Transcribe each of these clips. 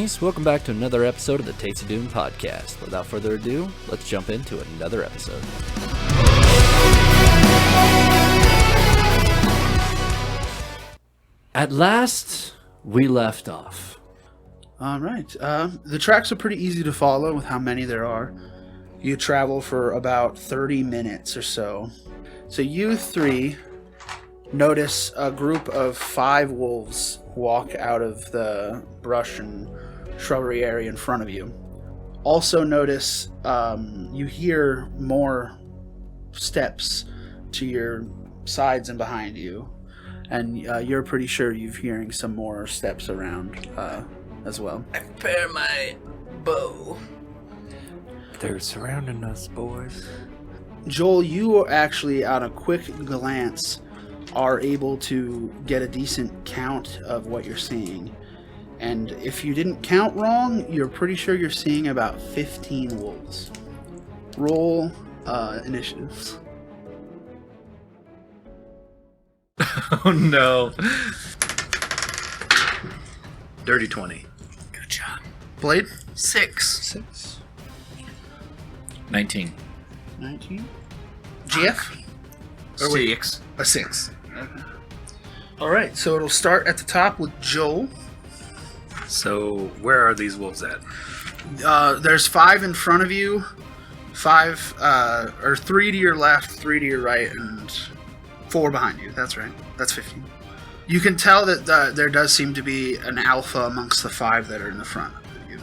Doomies, welcome back to another episode of the Tasty Doom podcast. Without further ado, let's jump into another episode. At last, we left off. All right. The tracks are pretty easy to follow with how many there are. You travel for about 30 minutes or so. So you three notice a group of 5 wolves walk out of the brush and shrubbery area in front of you. Also notice you hear more steps to your sides and behind you. And you're pretty sure you're hearing some more steps around as well. I prepare my bow. They're surrounding us, boys. Joel, you actually, on a quick glance, are able to get a decent count of what you're seeing. And if you didn't count wrong, you're pretty sure you're seeing about 15 wolves. Roll initiatives. Oh no. Dirty 20. Good job. Blade? 6. 19. 19. GF? Or wait, 6. a 6. Okay. Alright, so it'll start at the top with Joel. So, where are these wolves at? There's 5 in front of you, 5, or 3 to your left, 3 to your right, and 4 behind you. That's right. That's 15. You can tell that there does seem to be an alpha amongst the 5 that are in the front of you.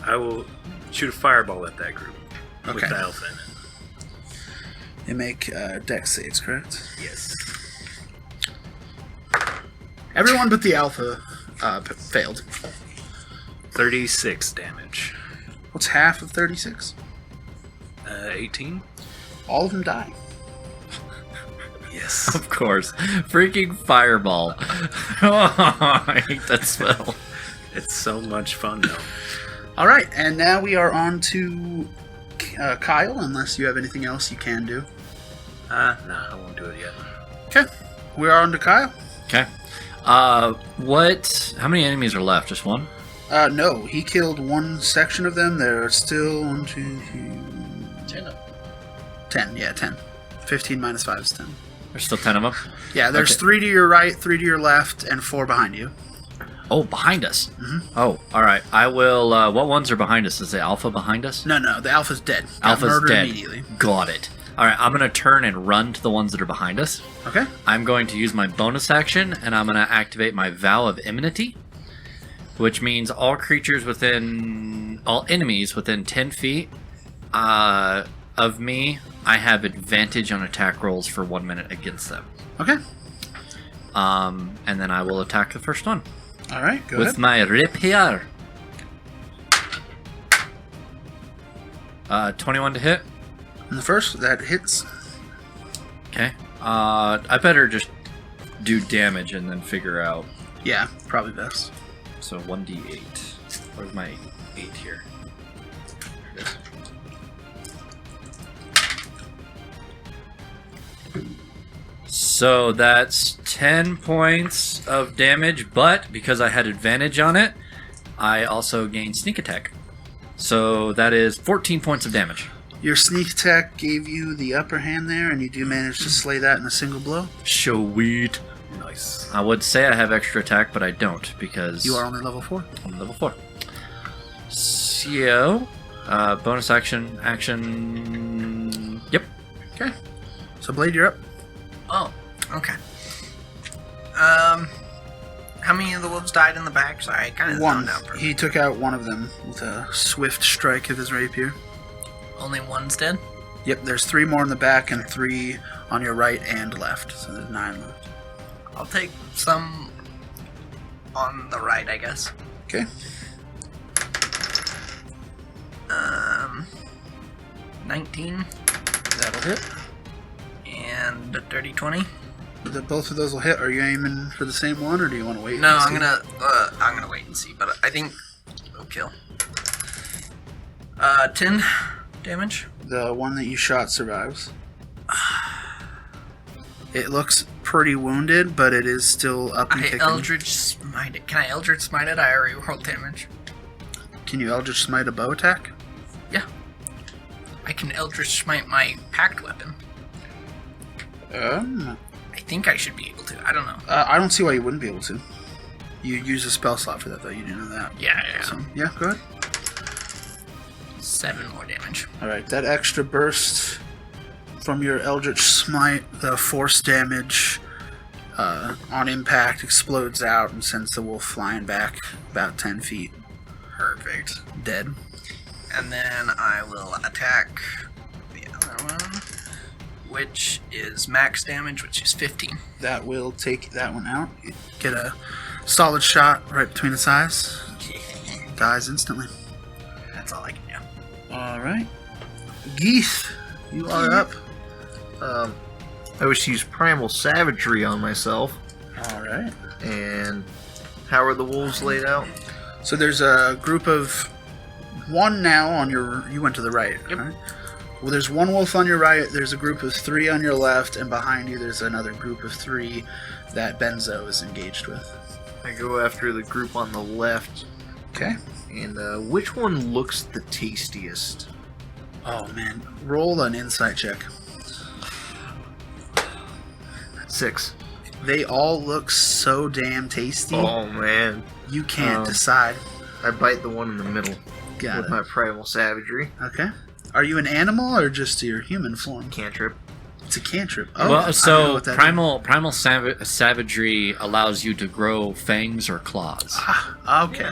I will shoot a fireball at that group. Okay. With the alpha in it. They make dex saves, correct? Yes. Everyone but the alpha failed. 36 damage. What's half of 36? 18? All of them die. Yes. Of course. Freaking fireball. Oh, I hate that spell. It's so much fun, though. Alright, and now we are on to Kyle, unless you have anything else you can do. No, I won't do it yet. Okay, we are on to Kyle. Okay. How many enemies are left? Just one? No, he killed one section of them. There are still 1, 2, 3... 10, yeah, 10. 15 minus 5 is 10. There's still 10 of them? Yeah, there's Okay. 3 to your right, 3 to your left, and 4 behind you. Oh, behind us? Mm-hmm. Oh, alright. I will, what ones are behind us? Is the alpha behind us? No, the alpha's dead. Got Alpha's murdered dead. Immediately. Got it. Alright, I'm going to turn and run to the ones that are behind us. Okay. I'm going to use my bonus action, and I'm going to activate my Vow of Immunity, which means all enemies within 10 feet of me, I have advantage on attack rolls for 1 minute against them. Okay. And then I will attack the first one. Alright, go With ahead. my rapier. 21 to hit. And the first, that hits. Okay. I better just do damage and then figure out. Yeah, probably best. So 1d8. Where's my 8 here? There it is. So that's 10 points of damage, but because I had advantage on it, I also gained sneak attack. So that is 14 points of damage. Your sneak attack gave you the upper hand there, and you do manage to slay that in a single blow. Sweet. Nice. I would say I have extra attack, but I don't because You are only level 4. I'm level 4. So, bonus action. Yep. Okay. So, Blade, you're up. Oh, okay. How many of the wolves died in the back? Sorry, I kind of One. zoned out for He took out one of them with a swift strike of his rapier. Only one's dead? Yep, there's 3 more in the back and 3 on your right and left. So there's 9 left. I'll take some on the right, I guess. Okay. 19 That'll hit. and a dirty 20. Both of those will hit. Are you aiming for the same one, or do you want to wait? No, and I'm see? gonna wait and see, but I think it'll kill. 10 damage. The one that you shot survives. It looks pretty wounded, but it is still up and I kicking. Eldritch Smite it. Can I Eldritch Smite it? I already rolled damage. Can you Eldritch Smite a bow attack? Yeah. I can Eldritch Smite my packed weapon. I think I should be able to. I don't know. I don't see why you wouldn't be able to. You use a spell slot for that, though. You do know that. Yeah. So, yeah, go ahead. 7 more damage. Alright, that extra burst from your Eldritch Smite, the force damage on impact explodes out and sends the wolf flying back about 10 feet. Perfect. Dead. And then I will attack the other one, which is max damage, which is 15. That will take that one out. You get a solid shot right between its eyes. Dies instantly. That's all I can do. Alright. Geeth, you are up. I wish to use Primal Savagery on myself. Alright. And how are the wolves laid out? So there's a group of one now on your... You went to the right, Yep. right? Well, there's one wolf on your right, there's a group of 3 on your left, and behind you there's another group of 3 that Benzo is engaged with. I go after the group on the left. Okay. And which one looks the tastiest? Oh, man. Roll an insight check. 6. They all look so damn tasty, Oh man. you can't decide. I bite the one in the middle Got with it. my Primal Savagery. Okay. Are you an animal or just your human form? Cantrip. It's a cantrip. Oh, I Well, don't know so what that primal savagery allows you to grow fangs or claws. is. Ah, okay.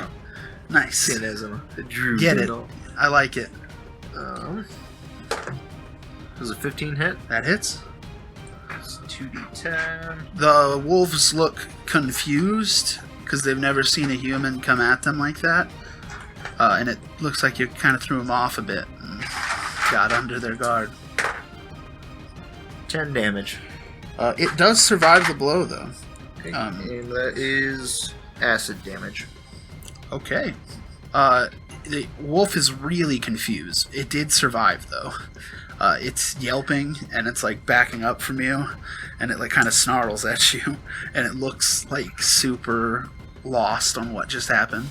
Nice. It as a druid. Get it. I like it. Does a 15 hit? That hits. It's 2d10. The wolves look confused because they've never seen a human come at them like that. And it looks like you kind of threw them off a bit and got under their guard. 10 damage. It does survive the blow, though. Okay. And that is acid damage. Okay. The wolf is really confused. It did survive, though. It's yelping, and it's, like, backing up from you, and it, like, kind of snarls at you, and it looks, like, super lost on what just happened.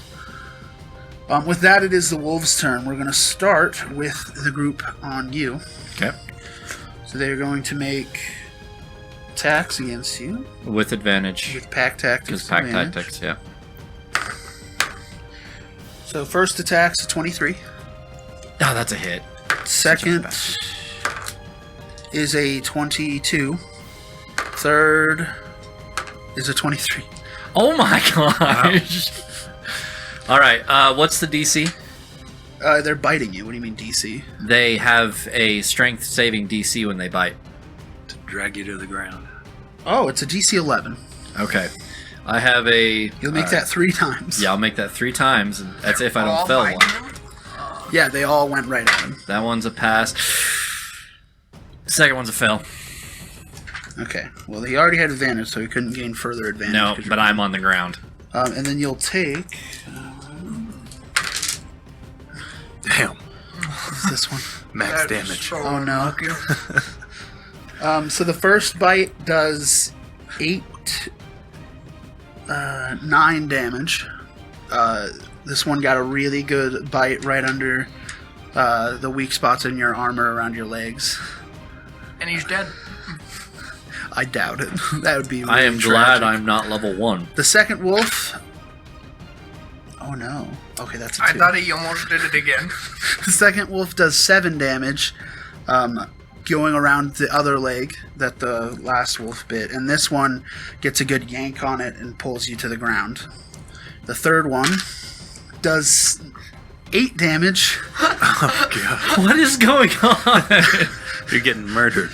With that, it is the wolf's turn. We're going to start with the group on you. Okay. So they're going to make attacks against you With advantage. with pack tactics. Because pack advantage. tactics, yeah. So first attack's a 23. Oh, that's a hit. Second is a 22. Third is a 23. Oh my gosh! Alright, what's the DC? They're biting you. What do you mean DC? They have a strength saving DC when they bite. To drag you to the ground. Oh, it's a DC 11. Okay. I have a... You'll make that 3 times. Yeah, I'll make that 3 times, and that's if I All don't fail biting one. them? Yeah, they all went right at him. That one's a pass. Second one's a fail. Okay. Well, he already had advantage, so he couldn't gain further advantage. No, 'cause but you're- I'm on the ground. And then you'll take... Damn. What's this one? Max That's damage. so Oh, no. unlucky. So the first bite does 9 damage. This one got a really good bite right under the weak spots in your armor around your legs. And he's dead. I doubt it. That would be really I am glad tragic. I'm not level 1. The second wolf... Oh no. Okay, that's a 2. I thought he almost did it again. The second wolf does 7 damage, going around the other leg that the last wolf bit, and this one gets a good yank on it and pulls you to the ground. The third one does 8 damage. Oh, God. What is going on? You're getting murdered.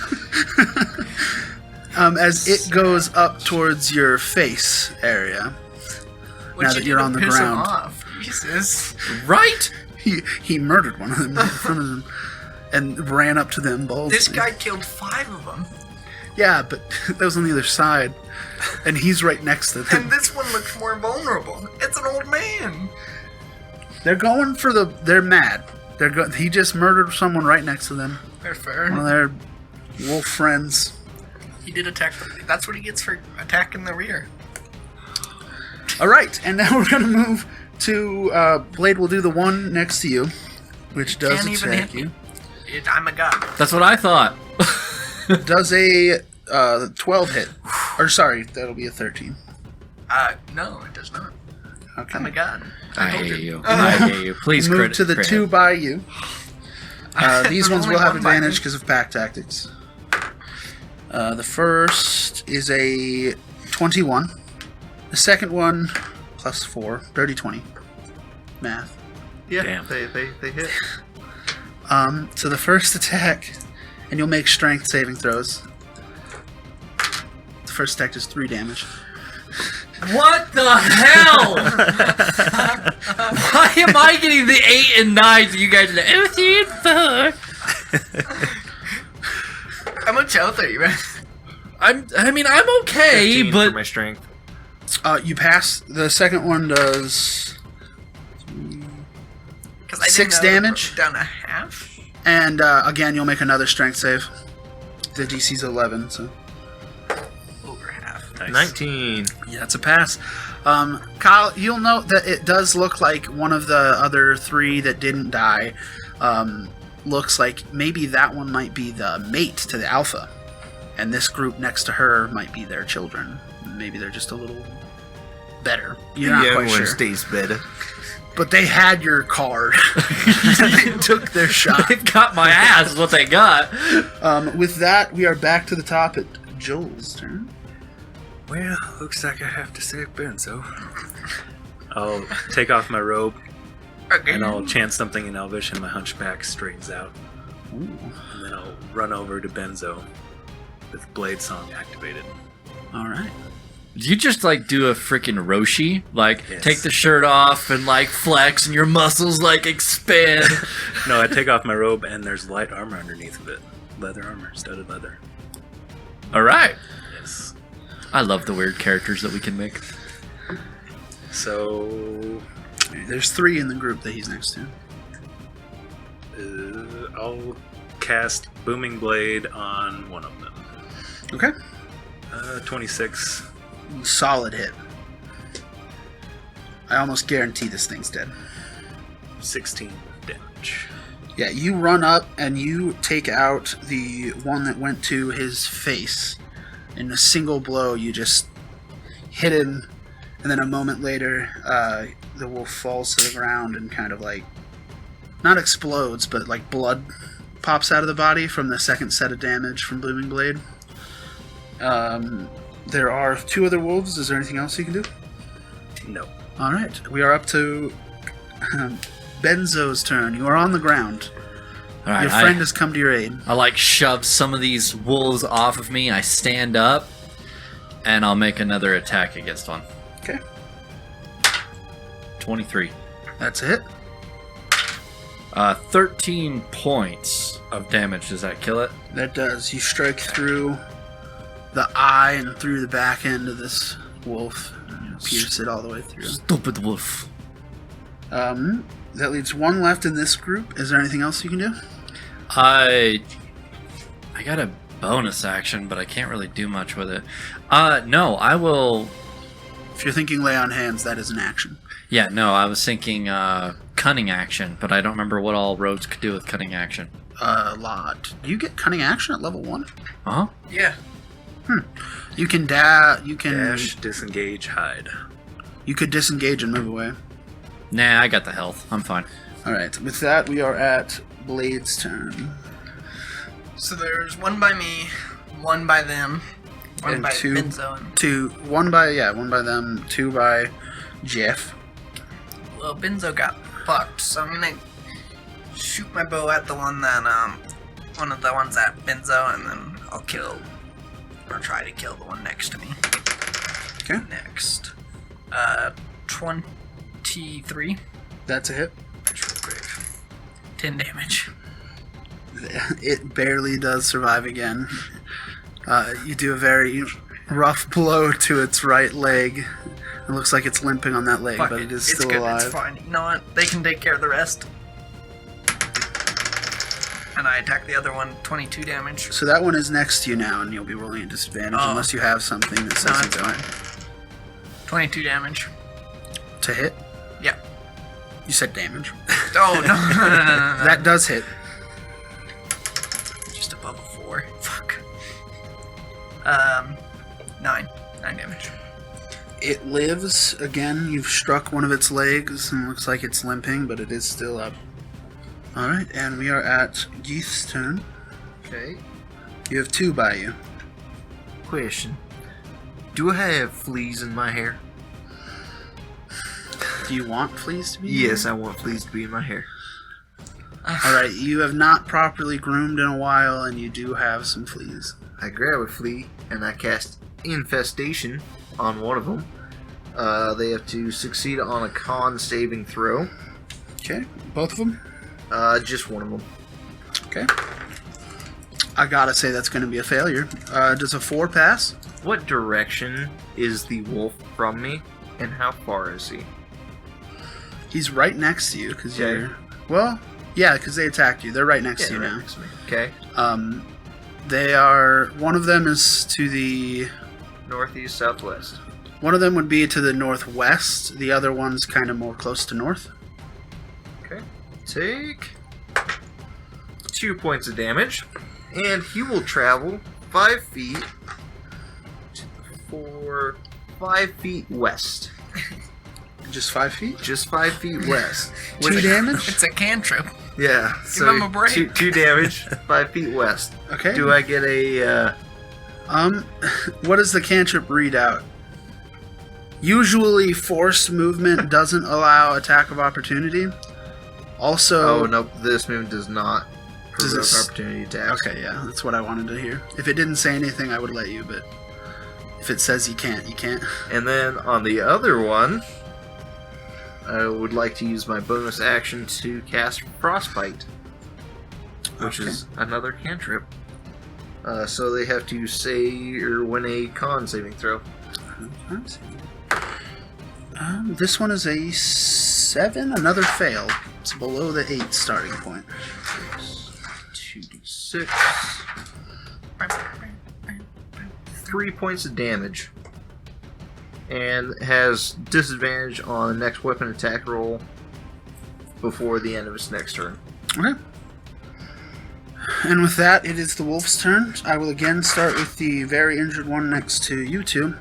As it goes up towards your face area. What Now you that you're did on to the piss him ground. off? Jesus. Right? He murdered one of them in front of them and ran up to them both. This guy killed 5 of them. Yeah, but that was on the other side. And he's right next to them. And this one looks more vulnerable. It's an old man. They're going for the... They're mad. He just murdered someone right next to them. They're fair. One of their wolf friends. He did attack. That's what he gets for attacking the rear. All right, and now we're going to move Blade will do the one next to you, which does Can't even attack hit me. you. I'm a god. That's what I thought. Does a 12 hit? Or sorry, that'll be a 13. No, it does not. Okay. I'm a god. I hate you. I hate you. Please Move crit. to the crit. 2 by you. These ones Only will have one by me. advantage because of pack tactics. The first is a 21. The second one, plus 4. Dirty 20. Math. Yeah, Damn. they hit. So the first attack, and you'll make strength saving throws. The first attack does 3 damage. What the hell? Why am I getting the 8 and 9s? You guys are like, oh, 3 and 4. How much health are you at? I'm okay, 15 but for my strength. You pass. The second one does 'Cause I didn't 6 know it damage. broke down a half. And again, you'll make another strength save. The DC's 11, so Over half. Nice. 19. yeah, it's a pass. Kyle, you'll note that it does look like one of the other 3 that didn't die. Looks like maybe that one might be the mate to the alpha, and this group next to her might be their children. Maybe they're just a little better. You're not quite sure. stays better. But they had your card. They took their shot. they got my ass. Is what they got. With that, we are back to the top at Joel's turn. Well, looks like I have to save Benzo. I'll take off my robe Okay. and I'll chant something in Elvish and my hunchback straightens out. Ooh. And then I'll run over to Benzo with Blade Song activated. All right. You just like do a freaking Roshi, like Yes. take the shirt off and like flex, and your muscles like expand. No, I take off my robe and there's light armor underneath of it. Leather armor, studded leather. All right. Yes. I love the weird characters that we can make. So There's 3 in the group that he's next to. I'll cast Booming Blade on one of them. Okay. 26. Solid hit. I almost guarantee this thing's dead. 16 damage. Yeah, you run up and you take out the one that went to his face. In a single blow, you just hit him, and then a moment later, the wolf falls to the ground and kind of like, not explodes, but like blood pops out of the body from the second set of damage from Blooming Blade. There are 2 other wolves. Is there anything else you can do? No. All right, we are up to Benzo's turn. You are on the ground. All right. Your friend has come to your aid. I like shove some of these wolves off of me. I stand up, and I'll make another attack against one. Okay, 23. that's a hit. 13 points of damage. Does that kill it? That does. You strike through the eye and through the back end of this wolf. Pierce it all the way through. Stupid wolf. That leaves 1 left in this group. Is there anything else you can do? I got a bonus action, but I can't really do much with it. No, I will. If you're thinking lay on hands, that is an action. Yeah, no, I was thinking cunning action, but I don't remember what all rogues could do with cunning action. A lot. Do you get cunning action at level 1? Uh huh. Yeah. You can You can. Dash, disengage, hide. You could disengage and move away. Nah, I got the health. I'm fine. All right. With that, we are at Blade's turn. So there's 1 by me, 1 by them, 1 And by 2 Benzo, and 2. 1 by them. 2 by Jeff. well, Benzo got fucked, so I'm gonna shoot my bow at the one that one of the ones at Benzo, and then I'll kill or try to kill the one next to me. Okay. Next, 23. That's a hit. That's real quick. 10 damage. It barely does survive again. You do a very rough blow to its right leg. It looks like it's limping on that leg, Fuck but it. it is It's still good. alive. It's fine. You know what? They can take care of the rest. And I attack the other one, 22 damage. So that one is next to you now, and you'll be rolling at disadvantage Oh. unless you have something that No, says it's you don't. fine. 22 damage. To hit? Yeah. You said damage. Oh, no. That does hit. Just above a 4. Fuck. 9. 9 damage. It lives. Again, you've struck one of its legs and looks like it's limping, but it is still up. Alright, and we are at Geeth's turn. Okay. You have 2 by you. Question. Do I have fleas in my hair? Do you want fleas to be? Yes, I want fleas to be in my hair. Alright, you have not properly groomed in a while, and you do have some fleas. I grab a flea and I cast Infestation on one of them. They have to succeed on a con saving throw. Okay, both of them? Just one of them. Okay. I gotta say that's gonna be a failure. Does a 4 pass? What direction is the wolf from me, and how far is he? He's right next to you, because Okay. you're... Well, yeah, because they attacked you. They're right next to you right now. next to me. Okay. They are... One of them is to the... Northeast, southwest. One of them would be to the northwest. The other one's kind of more close to north. Okay. Take 2 points of damage, and he will travel 5 feet for 5 feet west. Just 5 feet? Just 5 feet west. 2 damage? It's a cantrip. Yeah. Give him a break. Two damage, 5 feet west. Okay. Do I get a? What does the cantrip read out? Usually forced movement doesn't allow attack of opportunity. Also... Oh no, this movement does not Does provoke it opportunity attacks. Okay, yeah, that's what I wanted to hear. If it didn't say anything, I would let you, but if it says you can't, you can't. And then on the other one, I would like to use my bonus action to cast Frostbite, which Okay. is another cantrip. So they have to say or win a con saving throw. This one is a 7, another fail. It's below the 8 starting point. 2d6. 3 points of damage. And has disadvantage on the next weapon attack roll before the end of its next turn. Okay. And with that, it is the wolf's turn. I will again start with the very injured one next to you two.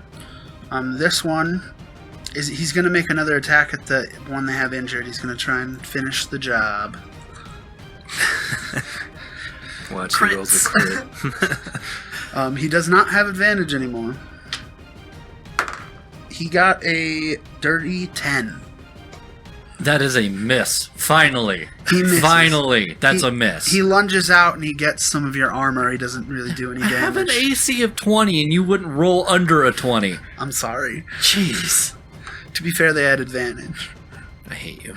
This one is he's going to make another attack at the one they have injured. He's going to try and finish the job. Watch he rolls a crit. He does not have advantage anymore. He got a dirty 10. That is a miss. Finally. He misses. Finally. That's He- a miss. He lunges out and he gets some of your armor. He doesn't really do any I have an damage. AC of 20 and you wouldn't roll under a 20. I'm sorry. Jeez. To be fair, they had advantage. I hate you.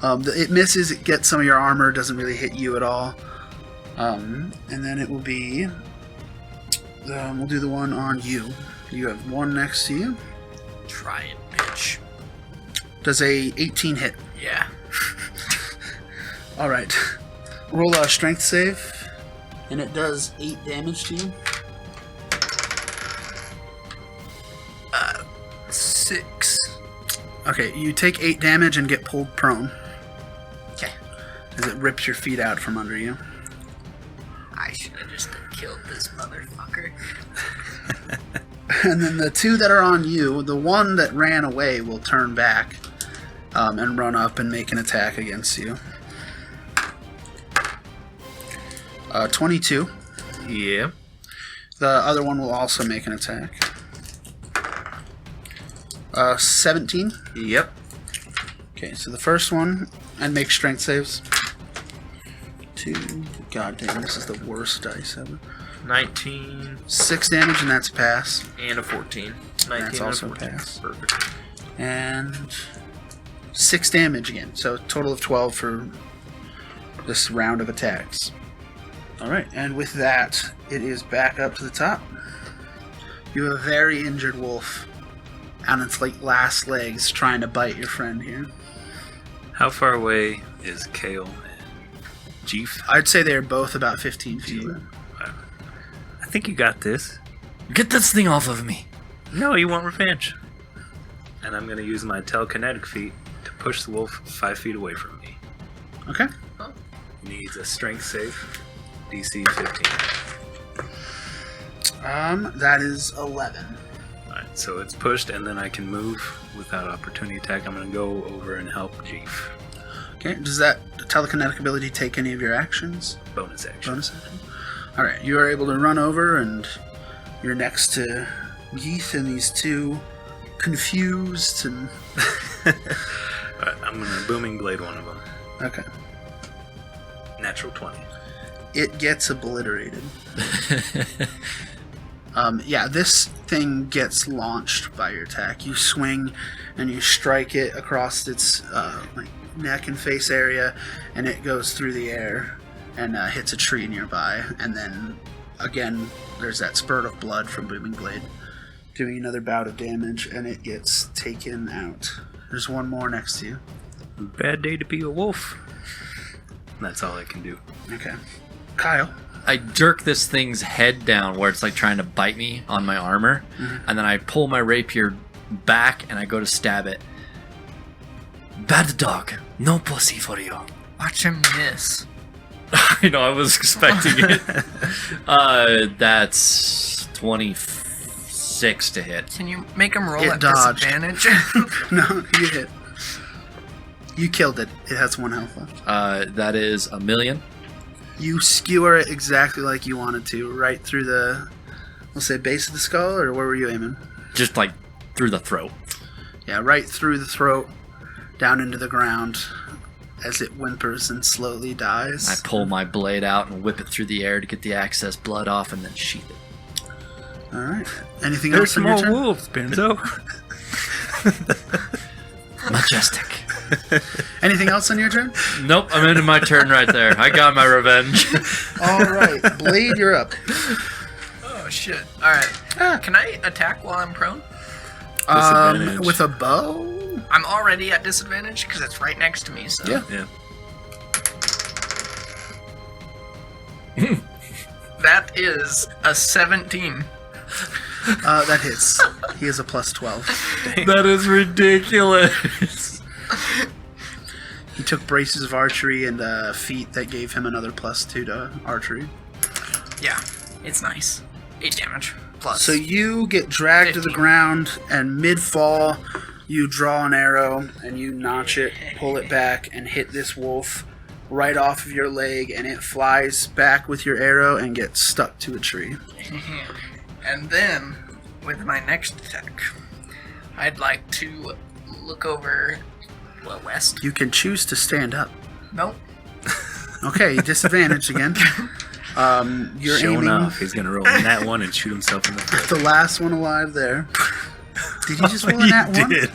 It misses, it gets some of your armor, doesn't really hit you at all. And then it will be... we'll do the one on you. You have one next to you. Try it, bitch. Does a 18 hit? Yeah. Alright. Roll a strength save. And it does 8 damage to you. 6. Okay, you take 8 damage and get pulled prone. Okay. As it rips your feet out from under you. I should have just killed this motherfucker. And then the 2 that are on you, the one that ran away will turn back and run up and make an attack against you. 22. Yeah. The other one will also make an attack. 17. Yep. Okay, so the first one, and make strength saves. 2. God damn, this is the worst dice ever. 19 6 damage, and that's a pass. and a 14. 19 That's and also a 14. pass. Perfect. And 6 damage again. So total of 12 for this round of attacks. Alright, and with that, it is back up to the top. You have a very injured wolf on its last legs trying to bite your friend here. How far away is Kale and Jeef? I'd say they're both about 15 feet away. I think you got this. Get this thing off of me. No, you want revenge. And I'm going to use my telekinetic feat to push the wolf 5 feet away from me. Okay. Needs a strength save. DC 15. That is 11. Alright, so it's pushed, and then I can move without opportunity attack. I'm going to go over and help Jeef. Okay. Does that telekinetic ability take any of your actions? Bonus action. Bonus action. All right. You are able to run over, and you're next to Geeth and these two confused and. Alright, I'm going to booming blade one of them. Okay. Natural 20. It gets obliterated. Yeah, this thing gets launched by your attack. You swing and you strike it across its like neck and face area, and it goes through the air and hits a tree nearby. And then again, there's that spurt of blood from Booming Blade, doing another bout of damage, and it gets taken out. There's one more next to you. Bad day to be a wolf. That's all I can do. Okay, Kyle. I jerk this thing's head down where it's like trying to bite me on my armor, and then I pull my rapier back and I go to stab it. Bad dog, no pussy for you. Watch him miss. I know, I was expecting it. That's 26 to hit. Can you make him roll It at dodged. disadvantage? No, you hit. You killed it. It has 1 health left. That is a million. You skewer it exactly like you wanted to, right through the, we'll say, base of the skull, or where were you aiming? Just like through the throat. Yeah, right through the throat, down into the ground, as it whimpers and slowly dies. I pull my blade out and whip it through the air to get the excess blood off and then sheath it. All right. Anything There's else on more your turn? wolves, Benzo. Majestic. Anything else on your turn? Nope, I'm ending my turn right there. I got my revenge. All right, Blade, you're up. Oh shit! All right. Can I attack while I'm prone? Disadvantage. With a bow? I'm already at disadvantage because it's right next to me. So Yeah. Yeah. that is a 17. That hits. He has a plus 12. That is ridiculous. He took braces of archery and a feat that gave him another plus 2 to archery. Yeah, it's nice. 8 damage plus. So you get dragged to the 15. ground, and mid-fall, you draw an arrow, and you notch it, pull it back, and hit this wolf right off of your leg, and it flies back with your arrow and gets stuck to a tree. And then, with my next attack, I'd like to look over west. You can choose to stand up. Nope. Okay, disadvantage again. You're Sure aiming enough, he's going to roll in that one and shoot himself in the foot. the last one alive there. Did you just roll in that one? did.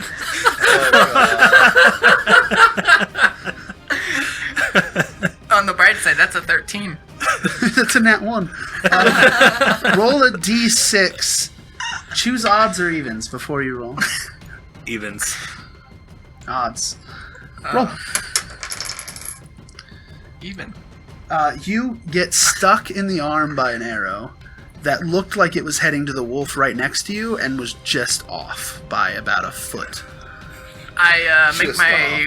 On the bright side, that's a 13. That's a nat 1. Roll a d6. Choose odds or evens before you roll. Evens. Odds. Roll. Even. You get stuck in the arm by an arrow that looked like it was heading to the wolf right next to you and was just off by about a foot. I make Just my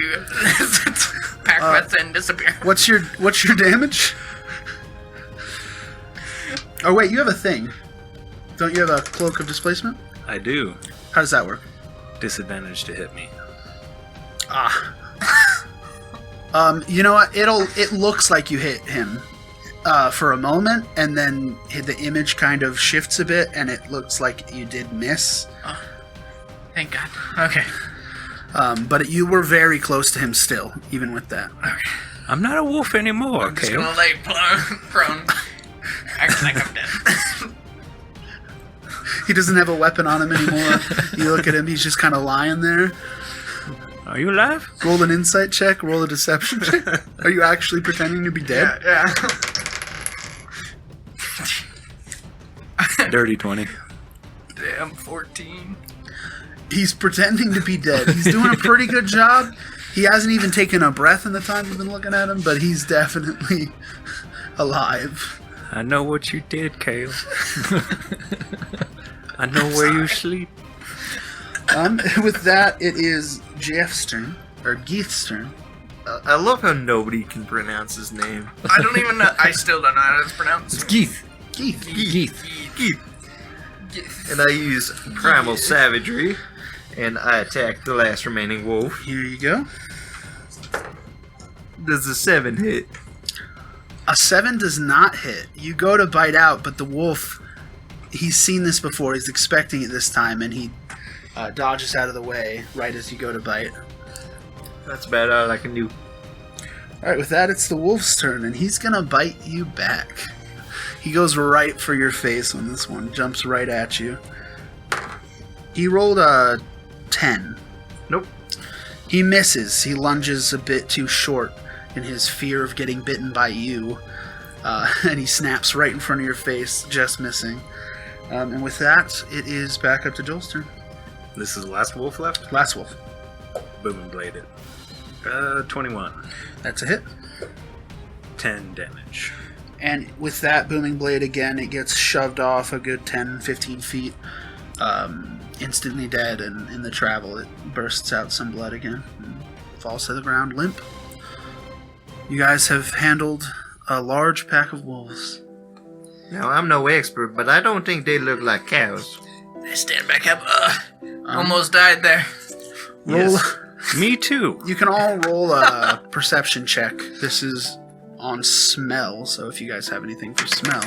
pack weapon disappear. What's your damage? Oh wait, you have a thing. Don't you have a cloak of displacement? I do. How does that work? Disadvantage to hit me. Ah. You know what? It looks like you hit him for a moment, and then the image kind of shifts a bit, and it looks like you did miss. Oh, thank God. Okay. But you were very close to him still, even with that. Okay. I'm not a wolf anymore, I'm just Kale. gonna lay prone. Act like I'm dead. He doesn't have a weapon on him anymore. You look at him; he's just kind of lying there. Are you alive? Roll an insight check. Roll a deception check. Are you actually pretending to be dead? Yeah. Dirty 20. Damn, 14. He's pretending to be dead. He's doing a pretty good job. He hasn't even taken a breath in the time you've been looking at him, but he's definitely alive. I know what you did, Kale. I know where you sleep. With that, it is Jeff's turn. or Geeth's turn. I love how nobody can pronounce his name. I don't even know. I still don't know how it's pronounced. It's Geeth. Geeth. Geeth. And I use Primal Savagery, and I attack the last remaining wolf. Here you go. Does a 7 hit? A 7 does not hit. You go to bite out, but the wolf, he's seen this before. He's expecting it this time, and he dodges out of the way right as you go to bite. That's about all I can do. Alright, with that, it's the wolf's turn, and he's gonna bite you back. He goes right for your face on this one. Jumps right at you. He rolled a 10. Nope. He misses. He lunges a bit too short in his fear of getting bitten by you. And he snaps right in front of your face, just missing. And with that, it is back up to Joel's turn. This is the last wolf left? Last wolf. Booming bladed. 21. That's a hit. 10 damage. And with that booming blade again, it gets shoved off a good 10, 15 feet. Instantly dead, and in the travel, it bursts out some blood again and falls to the ground limp. You guys have handled a large pack of wolves. Now, I'm no expert, but I don't think they look like cows. I stand back up. Almost died there. Roll. Me too. You can all roll a perception check. This is on smell, so if you guys have anything for smell.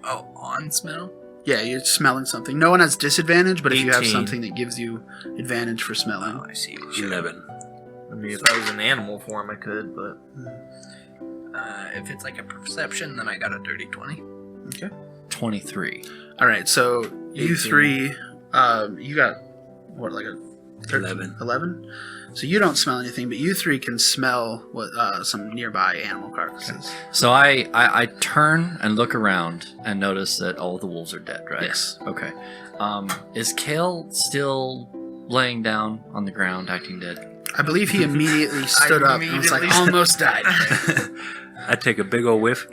Oh, on smell? Yeah, you're smelling something. No one has disadvantage, but if you have 18. something that gives you advantage for smelling. Oh, I see. 11. I mean, if I was in animal form, I could, but... If it's like a perception, then I got a dirty 20. Okay. 23. Alright, so you 18. three, you got, what, like a 13? 11? So you don't smell anything, but you three can smell what some nearby animal carcasses. So I turn and look around and notice that all the wolves are dead, right? Yes. Okay. Is Kale still laying down on the ground, acting dead? I believe he immediately stood up and was like, almost died. I take a big old whiff.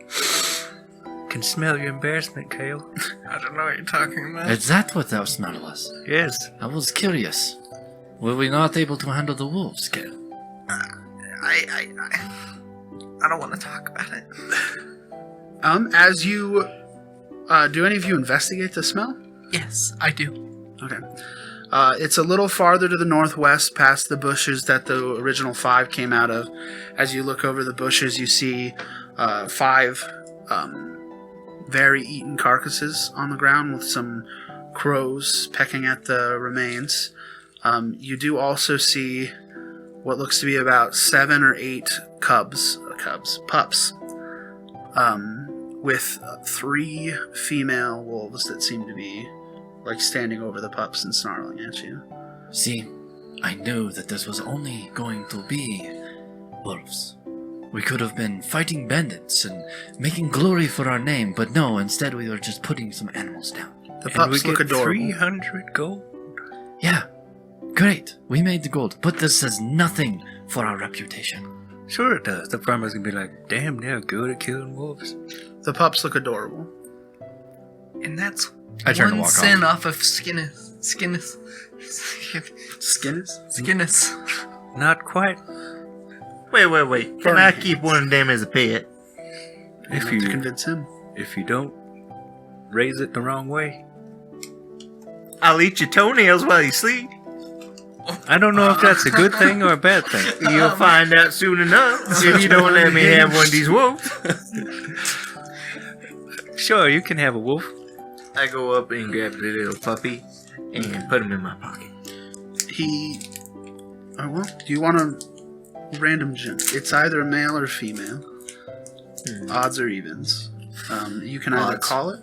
Can smell your embarrassment, Kale. I don't know what you're talking about. Is that what that smell was? Yes. I was curious. Were we not able to handle the wolves, Kale? I don't want to talk about it. As you, do any of you investigate the smell? Yes, I do. Okay. It's a little farther to the northwest, past the bushes that the original 5 came out of. As you look over the bushes, you see 5 very eaten carcasses on the ground with some crows pecking at the remains. You do also see what looks to be about 7 or 8 pups, with 3 female wolves that seem to be like standing over the pups and snarling at you. See, I knew that this was only going to be wolves. We could have been fighting bandits and making glory for our name, but no, instead we were just putting some animals down. The And we pups get look adorable. 300 gold. Yeah, great. We made the gold, but this says nothing for our reputation. Sure it does. The farmer's gonna be like, damn, they're good at killing wolves. The pups look adorable. And that's I turn to one walk sin off of Skinnis. Not quite. Wait. Can I keep one of them as a pet? You If have to you convince him. if you don't raise it the wrong way. I'll eat your toenails while you sleep. I don't know if that's a good thing or a bad thing. You'll find out soon enough if you don't let me have one of these wolves. Sure, you can have a wolf. I go up and grab the little puppy and put him in my pocket. Do you want a random gen? It's either a male or female. Odds or evens. You can either Odds. call it.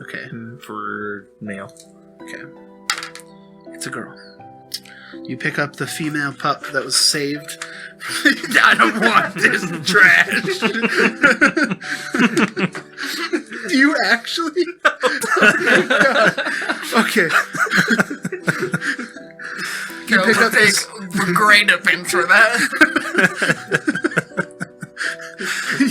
Okay. For male. Okay. It's a girl. You pick up the female pup that was saved. I don't want this trash. Do you actually? Oh my God. Okay. You pick up this. Great offense for that.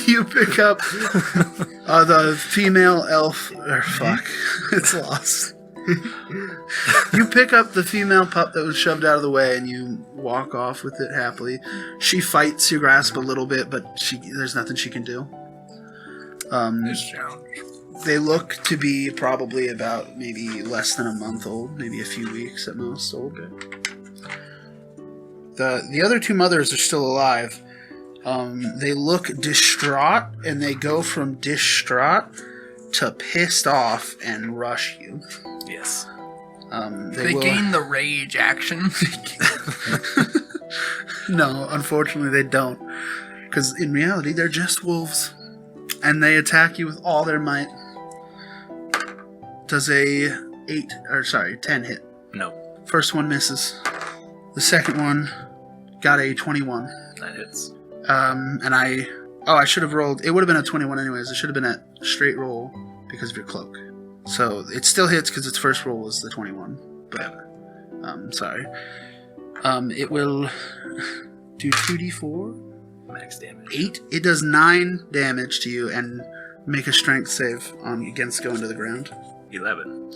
You pick up the female elf. Fuck. It's lost. You pick up the female pup that was shoved out of the way and you walk off with it happily. She fights your grasp a little bit, but there's nothing she can do. They look to be probably about maybe less than a month old, maybe a few weeks at most old. The other two mothers are still alive. They look distraught, and they go from distraught to pissed off and rush you. Yes. They gain the rage action. No, unfortunately they don't. Because in reality, they're just wolves. And they attack you with all their might. Does a 10 hit? No. First one misses. The second one got a 21. That hits. I should have rolled. It would have been a 21 anyways. It should have been a straight roll because of your cloak. So it still hits because its first roll was the 21. But, sorry. It will do 2d4. Max damage. 8. It does 9 damage to you and make a strength save against going to the ground. 11.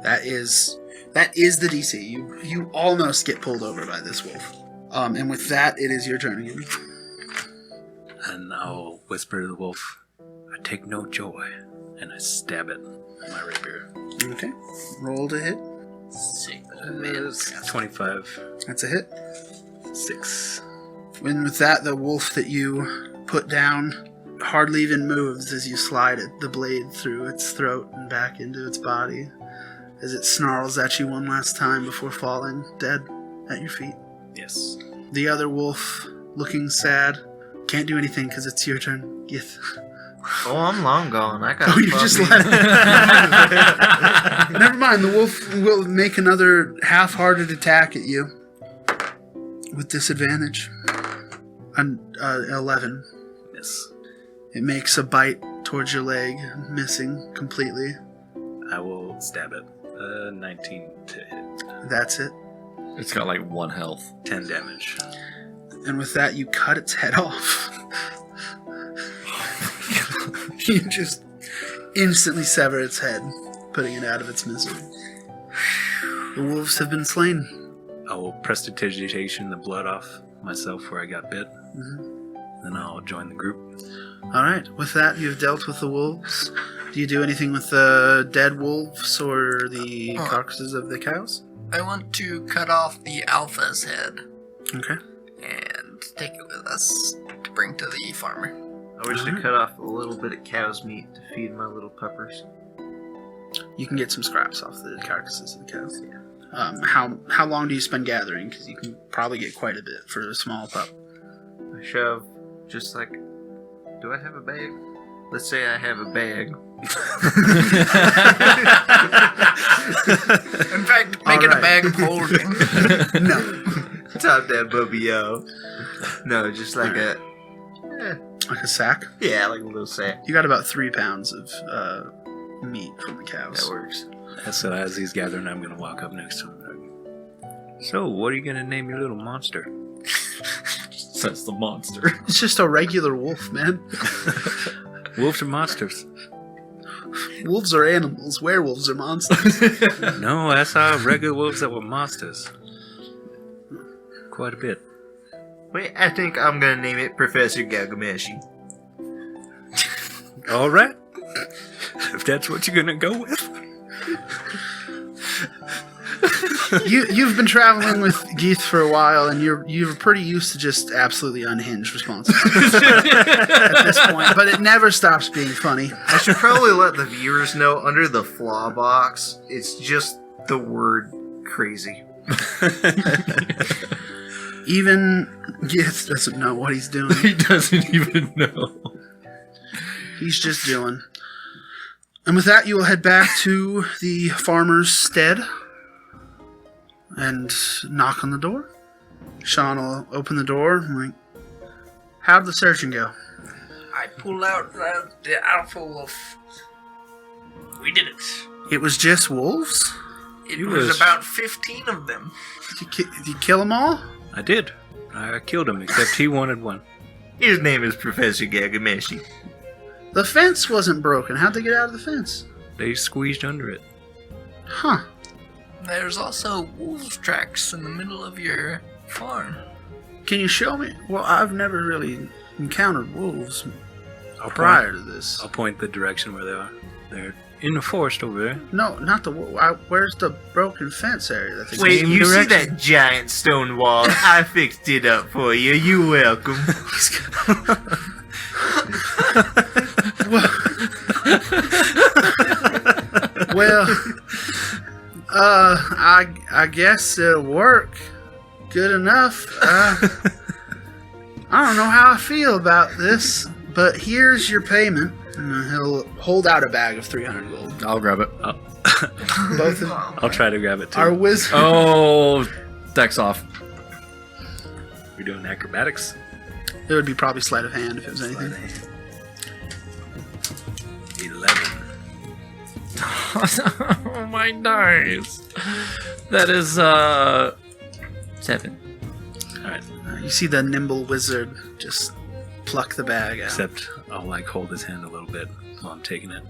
That is the DC. You almost get pulled over by this wolf. And with that, it is your turn again. And I'll whisper to the wolf, I take no joy, and I stab it with my rapier. Okay. Roll to hit. 25. That's a hit. 6. And with that, the wolf that you put down hardly even moves as you slide the blade through its throat and back into its body as it snarls at you one last time before falling dead at your feet. Yes. The other wolf, looking sad, can't do anything because it's your turn. Gith. Oh, I'm long gone. I got. Oh, you just let it. Never mind. The wolf will make another half-hearted attack at you with disadvantage. 11. Miss. It makes a bite towards your leg, missing completely. I will stab it. 19 to hit. That's it. It's got like 1 health. 10 damage. And with that, you cut its head off. You just instantly sever its head, putting it out of its misery. The wolves have been slain. I will prestidigitation the blood off myself where I got bit. Mm-hmm. Then I'll join the group. Alright, with that, you've dealt with the wolves. Do you do anything with the dead wolves or the carcasses of the cows? I want to cut off the alpha's head Okay. and take it with us to bring to the farmer. I wish to cut off a little bit of cow's meat to feed my little puppers. You can get some scraps off the carcasses of the cows. Yeah. How long do you spend gathering? Because you can probably get quite a bit for a small pup. I shove just like... Do I have a bag? Let's say I have a bag. In fact, make it a bag of holding. No. Top that bubby-o. No, just like Like a sack? Yeah, like a little sack. You got about 3 pounds of meat from the cows. That works. So as he's gathering, I'm going to walk up next to him. So, what are you going to name your little monster? That's the monster. It's just a regular wolf, man. Wolves are monsters. Wolves are animals. Werewolves are monsters. No, I saw regular wolves that were monsters. Quite a bit. Wait, I think I'm going to name it Professor Galgameshi. All right. If that's what you're going to go with. You've been traveling with Geeth for a while, and you're pretty used to just absolutely unhinged responses at this point. But it never stops being funny. I should probably let the viewers know under the flaw box, it's just the word crazy. Even Geeth doesn't know what he's doing. He doesn't even know. He's just doing. And with that, you will head back to the farmer's stead and knock on the door. Sean will open the door and like, how'd the searching go? I pull out the alpha wolf. We did it. It was just wolves? It was about 15 of them. Did you kill them all? I did. I killed him, except he wanted one. His name is Professor Galgameshi. The fence wasn't broken. How'd they get out of the fence? They squeezed under it. Huh. There's also wolves tracks in the middle of your farm. Can you show me? Well, I've never really encountered wolves prior to this. I'll point the direction where they are. They're in the forest over there. No, not the where's the broken fence area? That's Wait, Same you see direction. that giant stone wall? I fixed it up for you. You're welcome. Well, I guess it'll work. Good enough. I don't know how I feel about this, but here's your payment. And he'll hold out a bag of 300 gold. I'll grab it. Both of I'll try to grab it too. our wizard. Oh, deck's off. We're doing acrobatics. It would be probably sleight of hand if it was anything. 11. Oh my dice. That is 7. Alright. You see the nimble wizard just pluck the bag out. Except I'll like hold his hand a little bit while I'm taking it.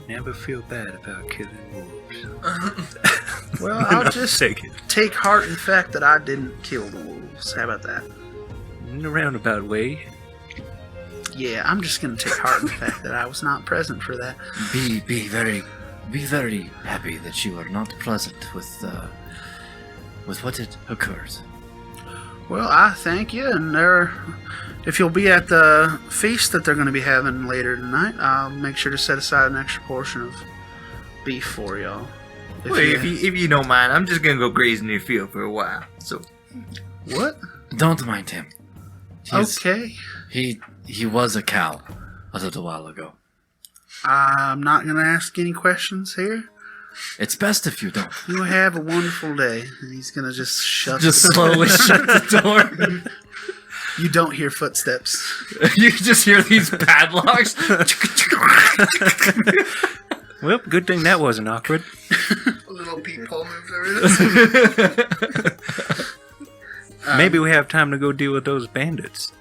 Never feel bad about killing wolves. Well, And I'll just take it. take heart in the fact that I didn't kill the wolves. How about that? In a roundabout way. Yeah, I'm just gonna take heart in the fact that I was not present for that. Be very happy that you are not present with what had occurred. Well, I thank you, and if you'll be at the feast that they're going to be having later tonight, I'll make sure to set aside an extra portion of beef for y'all. If you don't mind, I'm just gonna go graze in your field for a while. So, What? Don't mind him. Okay. He was a cow a little while ago. I'm not going to ask any questions here. It's best if you don't. You have a wonderful day. And he's going to just shut Just the slowly shut the door. You don't hear footsteps. You just hear these padlocks. Well, good thing that wasn't awkward. A little peephole moves over there. Maybe we have time to go deal with those bandits.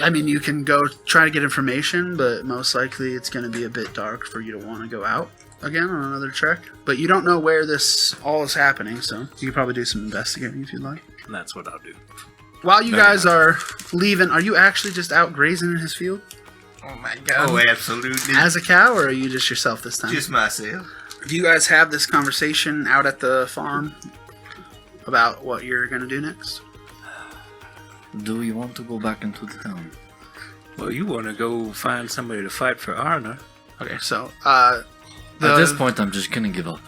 I mean, you can go try to get information, but most likely it's going to be a bit dark for you to want to go out again on another trek. But you don't know where this all is happening, so you can probably do some investigating if you'd like. And that's what I'll do. While you guys are leaving, are you actually just out grazing in his field Oh my god. oh, absolutely. as a cow, or are you just yourself this time? Just myself. Do you guys have this conversation out at the farm about what you're going to do next? Do you want to go back into the town? Well, you want to go find somebody to fight for honor. Okay, so At this point, I'm just gonna give up.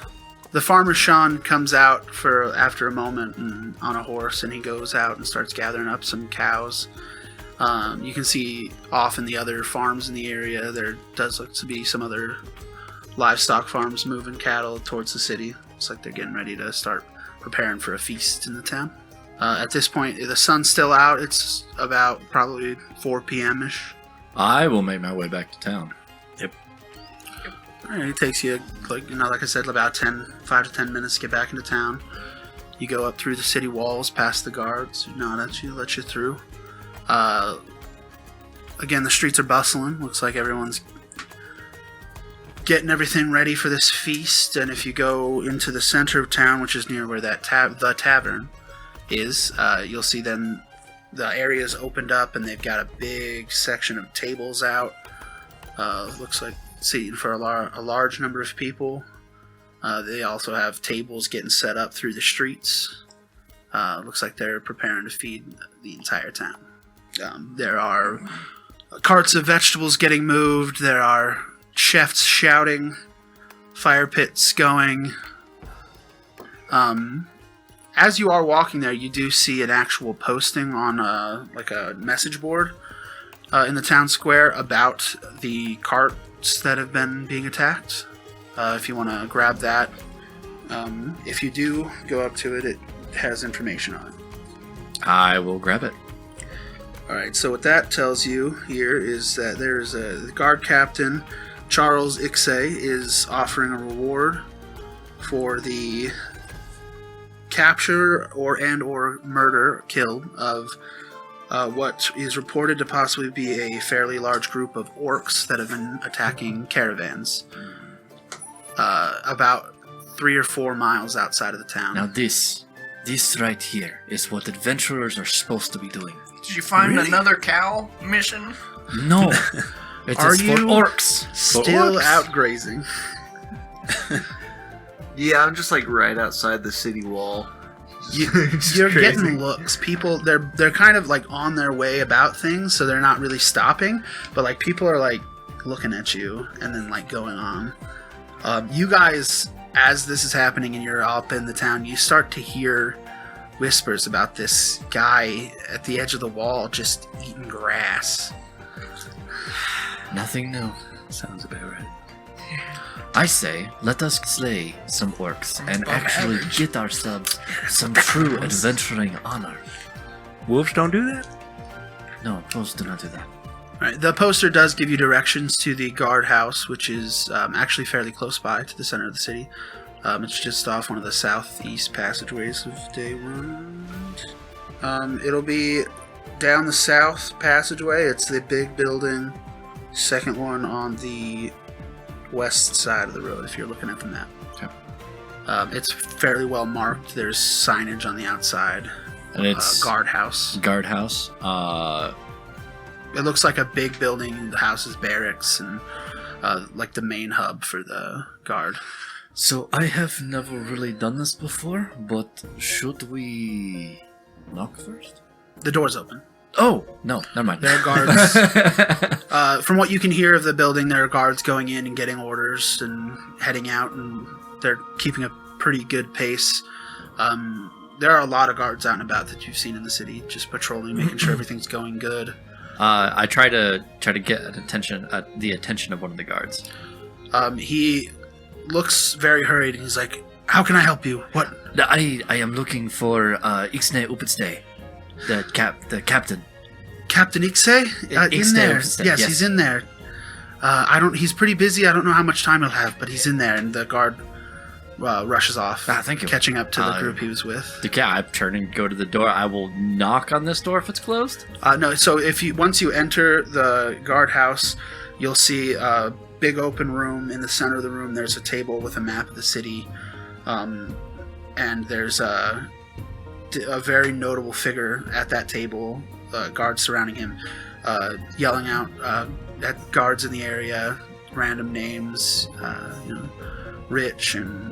the farmer Sean comes out after a moment and, on a horse, and he goes out and starts gathering up some cows. You can see off in the other farms in the area, there does look to be some other livestock farms moving cattle towards the city. Looks like they're getting ready to start preparing for a feast in the town. At this point, the sun's still out. It's about probably 4 p.m.-ish. I will make my way back to town. Alright, it takes you, like I said, about 5 to 10 minutes to get back into town. You go up through the city walls, past the guards, who nod at you, let you through. Again, the streets are bustling. Looks like everyone's getting everything ready for this feast. And if you go into the center of town, which is near where that the tavern is, you'll see then the area's opened up and they've got a big section of tables out. Looks like seating for a large number of people. They also have tables getting set up through the streets. Looks like they're preparing to feed the entire town. There are carts of vegetables getting moved. There are chefs shouting, fire pits going. As you are walking there, you do see an actual posting on a message board in the town square about the carts that have been being attacked. If you want to grab that, if you do go up to it, it has information on it. I will grab it. Alright, so what that tells you here is that there's the guard captain, Charles Ixay, is offering a reward for the capture or murder, kill of what is reported to possibly be a fairly large group of orcs that have been attacking caravans. About 3 or 4 miles outside of the town. Now this right here is what adventurers are supposed to be doing. Did you find another cow mission? No, it Are is for you orcs. Still orcs? out grazing. Yeah, I'm just like right outside the city wall. You're getting looks. People, they're kind of like on their way about things, so they're not really stopping. But like people are like looking at you and then like going on. You guys, as this is happening and you're up in the town, you start to hear whispers about this guy at the edge of the wall just eating grass. Nothing new. Sounds about right. I say, let us slay some orcs and above actually average. get ourselves some true adventuring honor. Wolves don't do that? No, wolves do not do that. All right, the poster does give you directions to the guardhouse, which is actually fairly close by to the center of the city. It's just off one of the southeast passageways of Daywind. It'll be down the south passageway. It's the big building, second one on the west side of the road, if you're looking at the map. Okay. It's fairly well marked. There's signage on the outside. And it's Guardhouse. guardhouse. It looks like a big building. The house is barracks and like the main hub for the guard. So I have never really done this before, but should we knock first? The door's open. Oh, no, never mind. There are guards. From what you can hear of the building, there are guards going in and getting orders and heading out, and they're keeping a pretty good pace. There are a lot of guards out and about that you've seen in the city, just patrolling, making sure everything's going good. I try to get the attention of one of the guards. He looks very hurried, and he's like, "How can I help you? What?" I am looking for Ixnay Upitsday, the captain. Captain Ixay? In there. Ixnay, Yes, yes. he's in there. He's pretty busy. I don't know how much time he'll have, but he's in there, and the guard rushes off. Thank you. Catching up to the group he was with. Yeah, I turn and go to the door. I will knock on this door if it's closed. No, so once you enter the guardhouse, you'll see a big open room. In the center of the room, there's a table with a map of the city, and there's a very notable figure at that table. Guards surrounding him, yelling out at guards in the area, random names, Rich and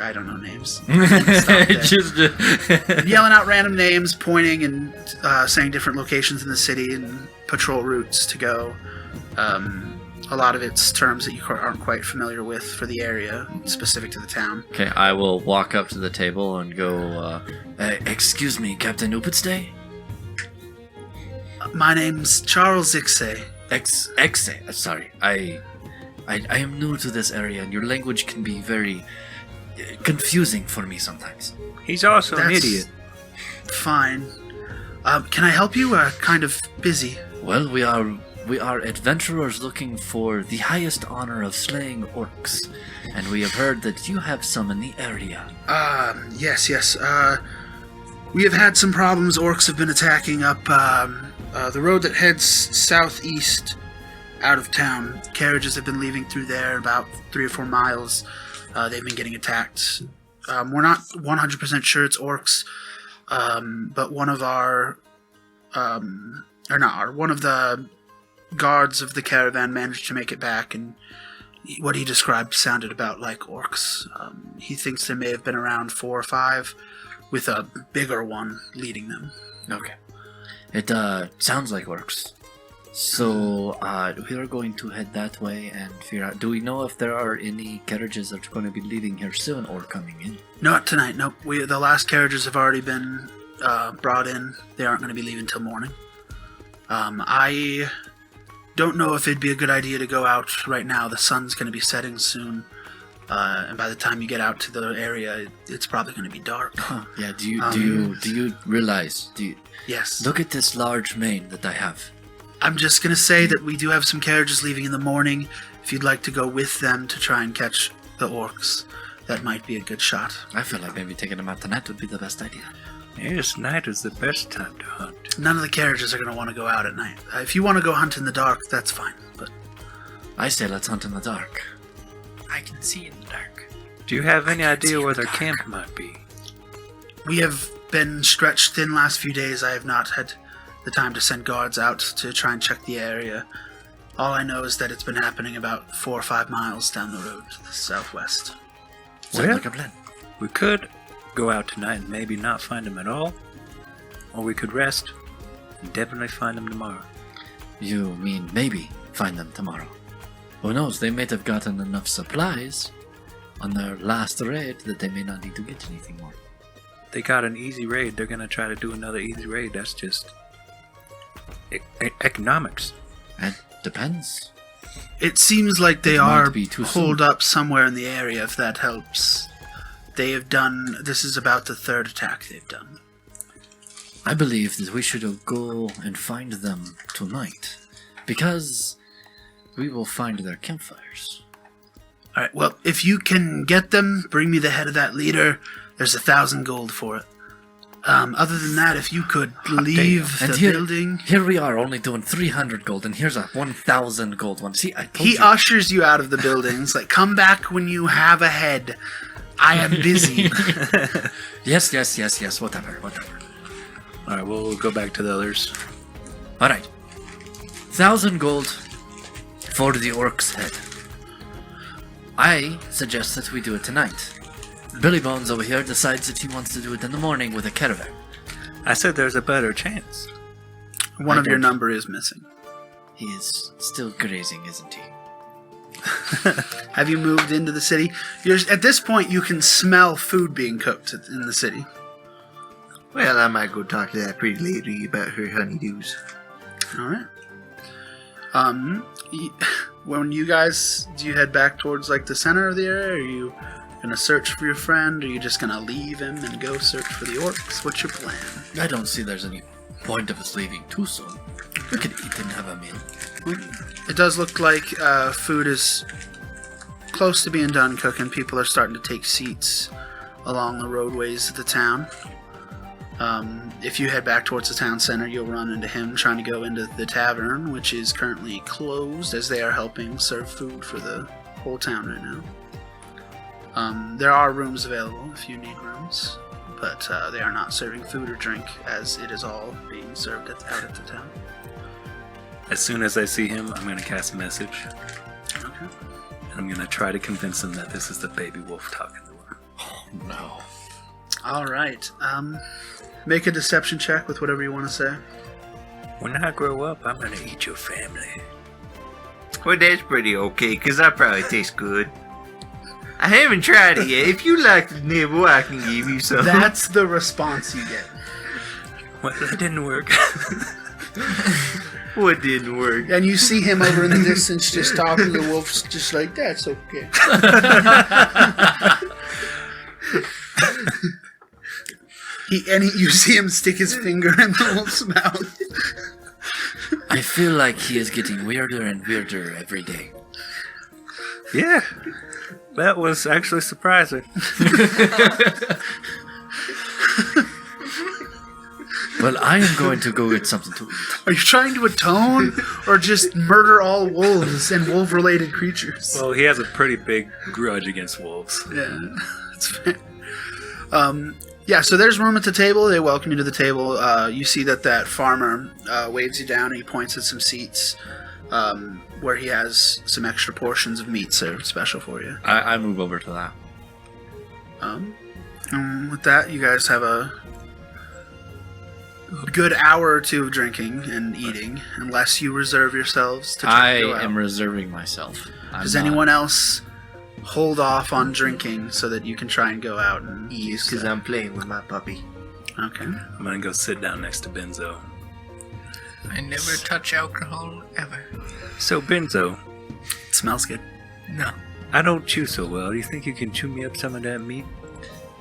I don't know names. Stop there. Just Yelling out random names, pointing and saying different locations in the city and patrol routes to go. A lot of it's terms that you aren't quite familiar with for the area, specific to the town. Okay, I will walk up to the table and go, excuse me, Captain Upitsday? My name's Charles Ixay. Exe. Sorry, I am new to this area, and your language can be very confusing for me sometimes. He's also an That's idiot. Fine. Can I help you? Kind of busy. Well, we are adventurers looking for the highest honor of slaying orcs, and we have heard that you have some in the area. Yes. We have had some problems. Orcs have been attacking up the road that heads southeast out of town. Carriages have been leaving through there about 3 or 4 miles. They've been getting attacked. We're not 100% sure it's orcs, but one of the guards of the caravan managed to make it back, and what he described sounded about like orcs. He thinks there may have been around 4 or 5, with a bigger one leading them. Okay. It sounds like orcs. So we are going to head that way and figure out. Do we know if there are any carriages that are going to be leaving here soon or coming in? Not tonight. Nope. The last carriages have already been brought in. They aren't going to be leaving till morning. I don't know if it'd be a good idea to go out right now. The sun's going to be setting soon, and by the time you get out to the area, it's probably going to be dark. Huh. Yeah. Do you realize? Yes. Look at this large mane that I have. I'm just going to say that we do have some carriages leaving in the morning. If you'd like to go with them to try and catch the orcs, that might be a good shot. I feel like maybe taking them out tonight would be the best idea. Yes, night is the best time to hunt. None of the carriages are going to want to go out at night. If you want to go hunt in the dark, that's fine. But I say let's hunt in the dark. I can see in the dark. Do you have any idea where their camp might be? We have been stretched thin last few days. I have not had the time to send guards out to try and check the area. All I know is that it's been happening about 4 or 5 miles down the road to the southwest. Sounds Well, like a plan. we could go out tonight and maybe not find them at all. Or we could rest and definitely find them tomorrow. You mean maybe find them tomorrow? Who knows? They might have gotten enough supplies on their last raid that they may not need to get anything more. They got an easy raid. They're gonna try to do another easy raid. That's just economics. It depends. It seems like they It might are be too holed soon. up somewhere in the area, if that helps. They have done... This is about the 3rd attack they've done. I believe that we should go and find them tonight, because we will find their campfires. Alright, well, if you can get them, bring me the head of that leader. There's 1,000 gold for it. Other than that, if you could leave And the here, building... here we are only doing 300 gold, and here's a 1,000 gold one. See, I told He you. ushers you out of the building. It's like, come back when you have a head. I am busy. Yes, whatever. Alright, we'll go back to the others. Alright. 1,000 gold for the orc's head. I suggest that we do it tonight. Billy Bones over here decides that he wants to do it in the morning with a caravan. I said there's a better chance. One I of your don't- number is missing. He is still grazing, isn't he? Have you moved into the city? At this point, you can smell food being cooked in the city. Well, I might go talk to that pretty lady about her honeydews. All right. When you guys, do you head back towards like the center of the area? Are you gonna search for your friend? Or are you just gonna leave him and go search for the orcs? What's your plan? I don't see there's any point of us leaving too soon. We could eat and have a meal. It does look like food is close to being done cooking. People are starting to take seats along the roadways of the town. If you head back towards the town center, you'll run into him trying to go into the tavern, which is currently closed as they are helping serve food for the whole town right now. There are rooms available if you need rooms, but they are not serving food or drink as it is all being served out at the town. As soon as I see him, I'm gonna cast a message. Okay. And I'm gonna try to convince him that this is the baby wolf talking to him. Oh, no. All right. Make a deception check with whatever you want to say. When I grow up, I'm gonna eat your family. Well, that's pretty okay, because I probably taste good. I haven't tried it yet. If you like the nibble, I can give you some. That's the response you get. Well, that didn't work. What didn't work? And you see him over in the distance just talking to the wolves, just like, that's okay. You see him stick his finger in the wolf's mouth. I feel like he is getting weirder and weirder every day. Yeah, that was actually surprising. Well, I am going to go get something to eat. Are you trying to atone or just murder all wolves and wolf-related creatures? Well, he has a pretty big grudge against wolves. Yeah, that's fair. Yeah, so there's room at the table. They welcome you to the table. You see that farmer waves you down and he points at some seats where he has some extra portions of meat served special for you. I move over to that. With that, you guys have a good hour or two of drinking and eating, unless you reserve yourselves to try I to go out. am reserving myself. Does anyone else hold off on drinking so that you can try and go out and eat? Because I'm playing with my puppy. Okay. I'm gonna go sit down next to Benzo. I never touch alcohol ever. So, Benzo, It smells good. No. I don't chew so well. Do you think you can chew me up some of that meat?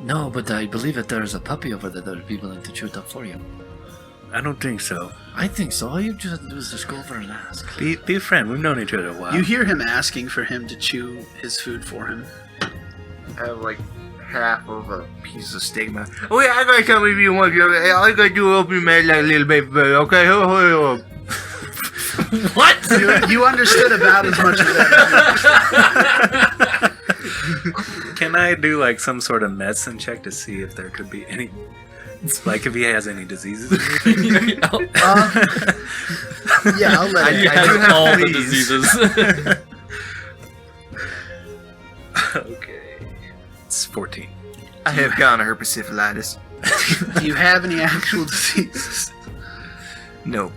No, but I believe that there is a puppy over there that would be willing to chew it up for you. I don't think so. I think so. All you just have to do is just go over and ask. Be a friend. We've known each other a while. You hear him asking for him to chew his food for him. I have like half of a piece of steak in my. Oh yeah, I gotta come with you one. All you gotta do is open your mouth like a little baby bird, okay? Hold on. What? You understood about as much of that. Can I do like some sort of medicine check to see if there could be any, like if he has any diseases? Yeah, I'll let it. I do have all the fleas. diseases. Okay. It's 14. I have gonorrhea syphilis. Do you have any actual diseases? No.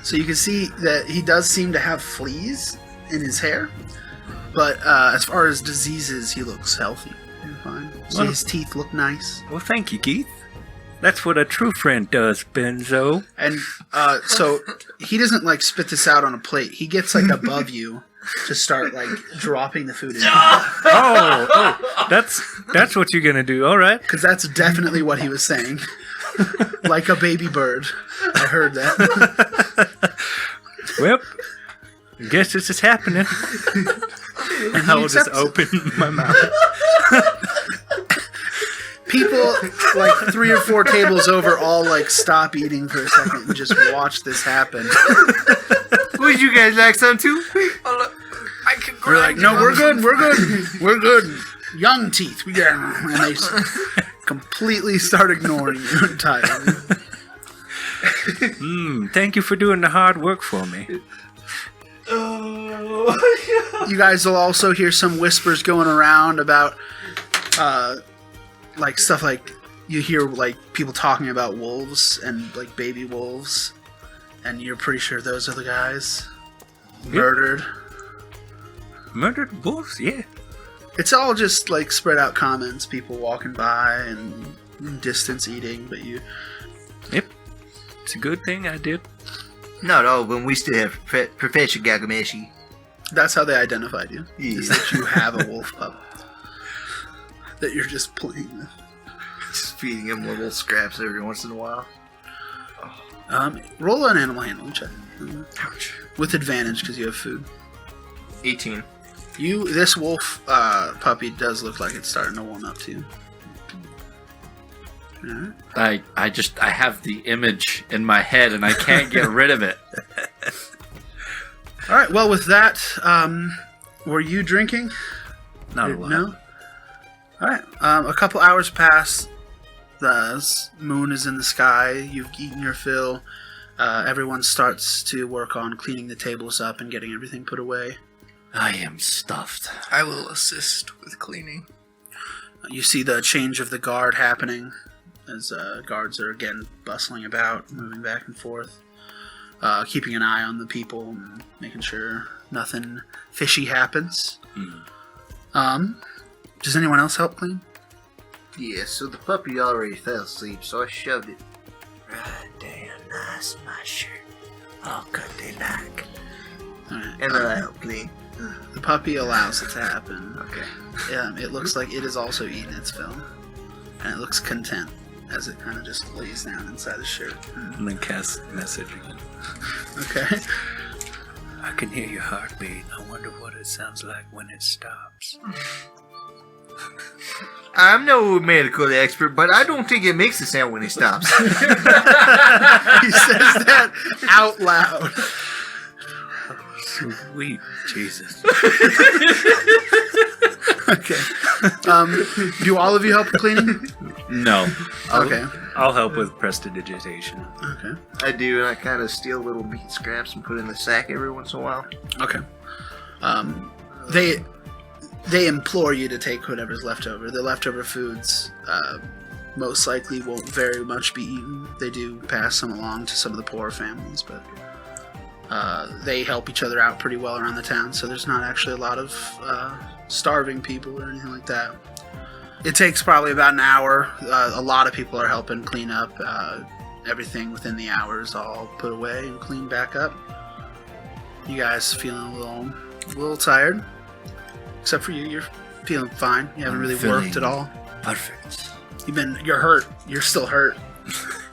So you can see that he does seem to have fleas in his hair, but as far as diseases, he looks healthy and fine. So Well- his teeth look nice, Well, thank you, Keith. That's what a true friend does, Benzo. and so he doesn't like spit this out on a plate. He gets like above you to start like dropping the food in, Oh, that's what you're gonna do. All right. because that's definitely what he was saying. Like a baby bird. I heard that. Well, guess this is happening. And I he will just accepts it. open my mouth. People like 3 or 4 tables over all like stop eating for a second and just watch this happen. Would you guys like some too? Oh, look, I can We're like, grind no, you. we're good. We're good. Young teeth. We got, and they completely start ignoring you entirely. Thank you for doing the hard work for me. You guys will also hear some whispers going around about, like stuff like you hear like people talking about wolves and like baby wolves, and you're pretty sure those are the guys murdered. Murdered wolves? Yeah. It's all just like spread out comments, people walking by and distance eating, but you. Yep. It's a good thing I did. Not all when we still have Professor Gagameshi. That's how they identified you. Is Yeah. that you have a wolf pup that you're just playing with. Just feeding him little scraps every once in a while. Roll an animal handling check. Ouch. With advantage because you have food. 18. This wolf puppy does look like it's starting to warm up too. Alright. I have the image in my head and I can't get rid of it. Alright, well with that, were you drinking? Not a lot. No? Alright, a couple hours pass. The moon is in the sky. You've eaten your fill. Everyone starts to work on cleaning the tables up and getting everything put away. I am stuffed. I will assist with cleaning. You see the change of the guard happening as guards are again bustling about, moving back and forth, keeping an eye on the people and making sure nothing fishy happens. Does anyone else help clean? Yeah, so the puppy already fell asleep, so I shoved it right down nice in my shirt. All cut they like. Alright. And then I help clean. The puppy allows it to happen. Okay. It looks like it has also eaten its fill. And it looks content as it kind of just lays down inside his shirt. And then cast message again. Okay. I can hear your heartbeat. I wonder what it sounds like when it stops. I'm no medical expert, but I don't think it makes a sound when it stops. He says that out loud. Sweet Jesus. Okay. Do all of you help with cleaning? No. Okay. I'll help with prestidigitation. Okay. I do, and I kind of steal little meat scraps and put in the sack every once in a while. Okay. They implore you to take whatever's left over. The leftover foods most likely won't very much be eaten. They do pass some along to some of the poorer families, but they help each other out pretty well around the town, so there's not actually a lot of starving people or anything like that. It takes probably about an hour. A lot of people are helping clean up. Everything within the hour is all put away and cleaned back up. You guys feeling a little tired? Except for you, you're feeling fine. You haven't I'm really feeling worked at all. Perfect. You're hurt. You're still hurt.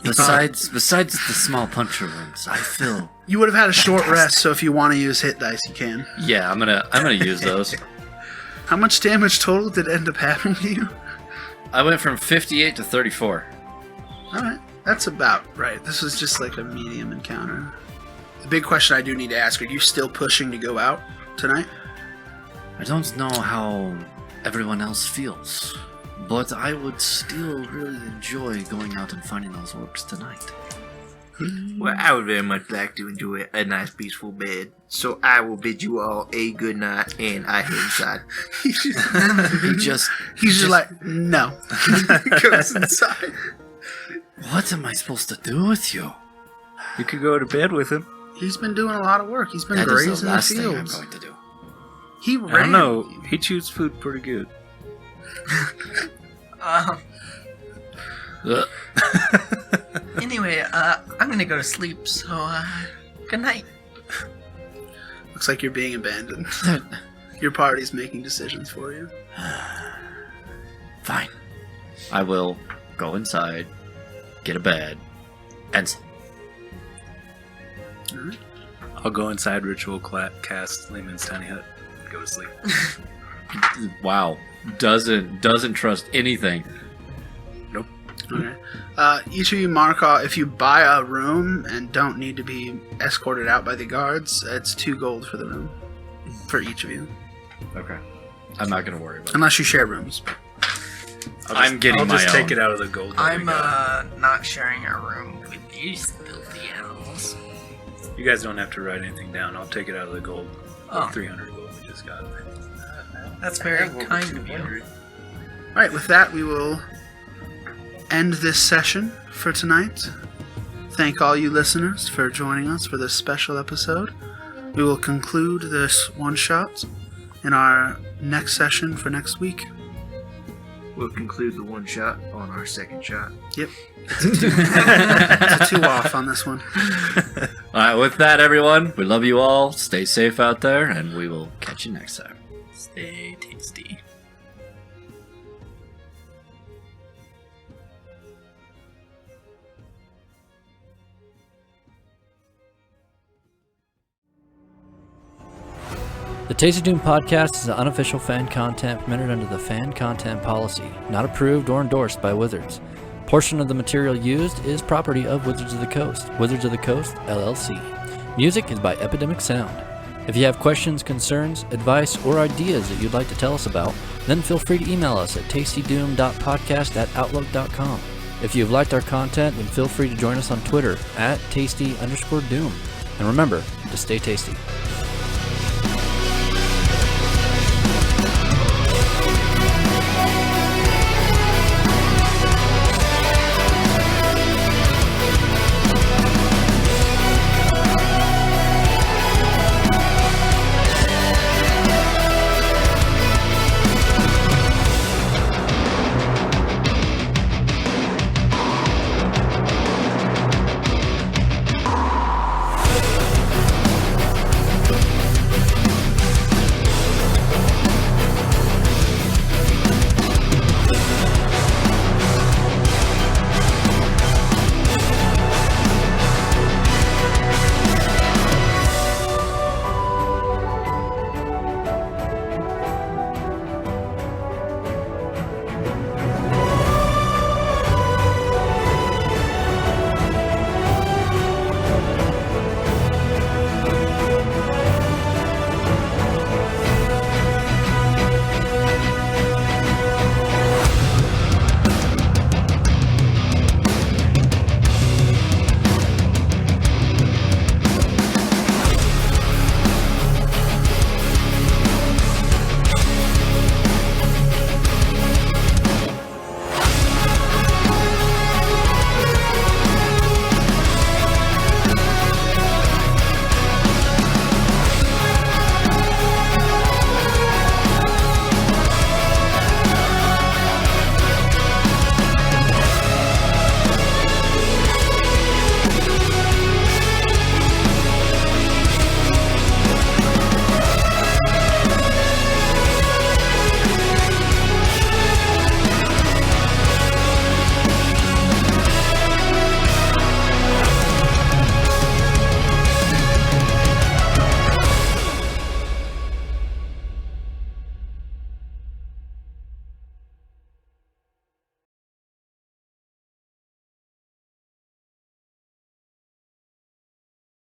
Besides the small puncture wounds, I feel. You would have had a short rest, so if you want to use hit dice, you can. Yeah, I'm gonna use those. How much damage total did end up happening to you? I went from 58 to 34. Alright, that's about right. This was just like a medium encounter. The big question I do need to ask, are you still pushing to go out tonight? I don't know how everyone else feels. But I would still really enjoy going out and finding those orcs tonight. Well, I would very much like to enjoy a nice peaceful bed. So I will bid you all a good night, and I head inside. He's just like, no. Goes inside. What am I supposed to do with you? You could go to bed with him. He's been doing a lot of work. He's been That is grazing the the last thing I'm fields. going to do. He I don't ran. know. He chews food pretty good. Anyway, I'm gonna go to sleep, so, good night. Looks like you're being abandoned. Your party's making decisions for you. Fine. I will go inside, get a bed, and sleep. Alright. I'll go inside, ritual cast Lehman's tiny hut, and go to sleep. Wow. Doesn't trust anything. Nope. Okay. Each of you mark off, if you buy a room and don't need to be escorted out by the guards, it's 2 gold for the room. For each of you. Okay. I'm not going to worry about it. Unless you share rooms. I'm getting I'll my just take own. it out of the gold. that we I'm, got. not sharing a room with these filthy animals. You guys don't have to write anything down. I'll take it out of the gold. Oh. 300 gold we just got. That's very kind of you. Alright, with that, we will end this session for tonight. Thank all you listeners for joining us for this special episode. We will conclude this one-shot in our next session for next week. We'll conclude the one shot on our second shot. Yep. It's a 2 off on this one. Alright, with that, everyone, we love you all. Stay safe out there, and we will catch you next time. Stay tasty. The Tasty Doom podcast is an unofficial fan content permitted under the fan content policy, not approved or endorsed by Wizards. Portion of the material used is property of Wizards of the Coast, Wizards of the Coast, LLC. Music is by Epidemic Sound. If you have questions, concerns, advice, or ideas that you'd like to tell us about, then feel free to email us at tastydoom.podcast@outlook.com. If you've liked our content, then feel free to join us on Twitter at tasty_doom. And remember to stay tasty.